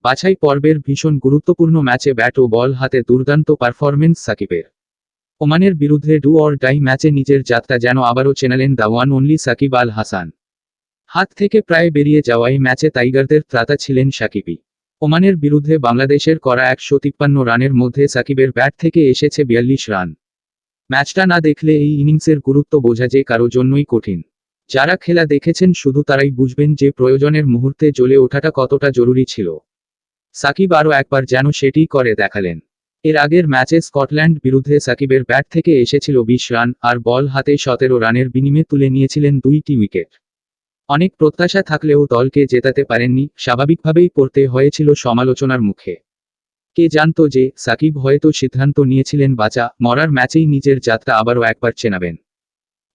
বাছাই পর্বের ভীষণ গুরুত্বপূর্ণ ম্যাচে ব্যাট ও বল হাতে দুর্দান্ত পারফরমেন্স সাকিবের। ওমানের বিরুদ্ধে ডু অর ডাই ম্যাচে নিজের যাত্রা যেন আবারও চেনালেন the one only Shakib Al Hasan. হাত থেকে প্রায় বেরিয়ে যাওয়া এই ম্যাচে টাইগারদের ত্রাতা ছিলেন সাকিবই। ওমানের বিরুদ্ধে বাংলাদেশের করা 153 রানের মধ্যে সাকিবের ব্যাট থেকে এসেছে 42 রান। ম্যাচটা না দেখলে এই ইনিংসের গুরুত্ব বোঝা যে কারো জন্যই কঠিন। যারা খেলা দেখেছেন শুধু তারাই বুঝবেন যে প্রয়োজনের মুহূর্তে জ্বলে ওঠাটা কতটা জরুরি ছিল। সাকিব আরও একবার যেন সেটিই করে দেখালেন। এর আগের ম্যাচে স্কটল্যান্ড বিরুদ্ধে সাকিবের ব্যাট থেকে এসেছিল 20 রান, আর বল হাতে 17 রানের বিনিময়ে তুলে নিয়েছিলেন 2টি উইকেট। অনেক প্রত্যাশা থাকলেও দলকে জেতাতে পারেননি, স্বাভাবিকভাবেই পড়তে হয়েছিল সমালোচনার মুখে। কে জানত যে সাকিব হয়তো সিদ্ধান্ত নিয়েছিলেন বাঁচা মরার ম্যাচেই নিজের যাত্রা আবারও একবার চেনাবেন।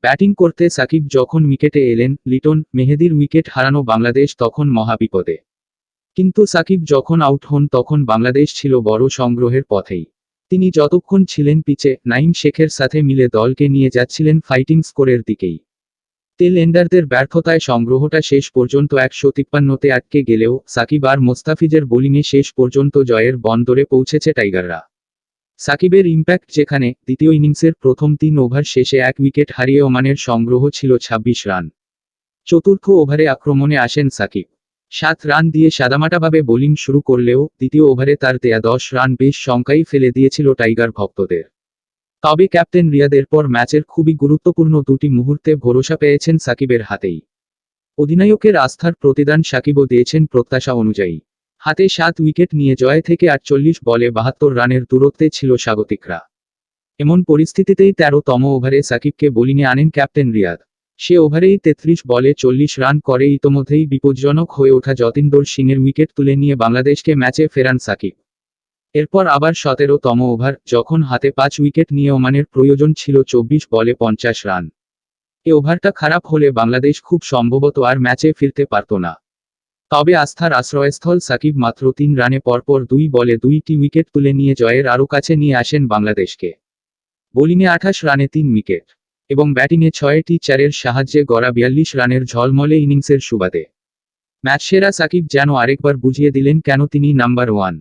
ব্যাটিং করতে সাকিব যখন উইকেটে এলেন, লিটন মেহেদীর উইকেট হারানো বাংলাদেশ তখন মহাবিপদে। কিন্তু সাকিব যখন আউট হন তখন বাংলাদেশ ছিল বড় সংগ্রহের পথেই। তিনি যতক্ষণ ছিলেন পিচে, নাইম শেখের সাথে মিলে দলকে নিয়ে যাচ্ছিলেন ফাইটিং স্কোরের দিকেই। টেল এন্ডারদের ব্যর্থতায় সংগ্রহটা শেষ পর্যন্ত 153-তে আটকে গেলেও সাকিব আর মোস্তাফিজের বোলিংয়ে শেষ পর্যন্ত জয়ের বন্দরে পৌঁছেছে টাইগাররা। সাকিবের ইম্প্যাক্ট যেখানে, দ্বিতীয় ইনিংসের প্রথম 3 ওভার শেষে 1 উইকেট হারিয়ে ওমানের সংগ্রহ ছিল 26 রান। চতুর্থ ওভারে আক্রমণে আসেন সাকিব। 7 রান দিয়ে সাদামাটাভাবে বোলিং শুরু করলেও দ্বিতীয় ওভারে তার দেয়া 10 রান বেশ শঙ্কাই ফেলে দিয়েছিল টাইগার ভক্তদের। তবে ক্যাপ্টেন রিয়াদের পর ম্যাচের খুবই গুরুত্বপূর্ণ 2টি মুহূর্তে ভরসা পেয়েছেন সাকিবের হাতেই। অধিনায়কের আস্থার প্রতিদান সাকিবও দিয়েছেন প্রত্যাশা অনুযায়ী। হাতে 7 উইকেট নিয়ে জয় থেকে 48 বলে 72 রানের দূরত্বে ছিল স্বাগতিকরা। এমন পরিস্থিতিতেই 13তম ওভারে সাকিবকে বোলিংয়ে আনেন ক্যাপ্টেন রিয়াদ। সে ওভারেই 33 বলে 40 রান করে ইতোমধ্যেই বিপজ্জনক হয়ে ওঠা যতীন্দর সিংয়ের উইকেট তুলে নিয়ে বাংলাদেশকে ম্যাচে ফেরান সাকিব। এরপর আবার 17তম ওভার, যখন হাতে 5 উইকেট নিয়ে ওমানের প্রয়োজন ছিল 24 বলে 50 রান। এ ওভারটা খারাপ হলে বাংলাদেশ খুব সম্ভবত আর ম্যাচে ফিরতে পারত না। তবে আস্থার আশ্রয়স্থল সাকিব মাত্র 3 রানে পরপর 2 বলে 2টি উইকেট তুলে নিয়ে জয়ের আরও কাছে নিয়ে আসেন বাংলাদেশকে। বোলিংয়ে 28 রানে 3 উইকেট এবং ব্যাটিংয়ে 6টি চারের সাহায্যে গড়া 42 রানের ঝলমলে ইনিংসের সুবাদে ম্যাচ সেরা সাকিব যেন আরেকবার বুঝিয়ে দিলেন কেন তিনি নাম্বার 1।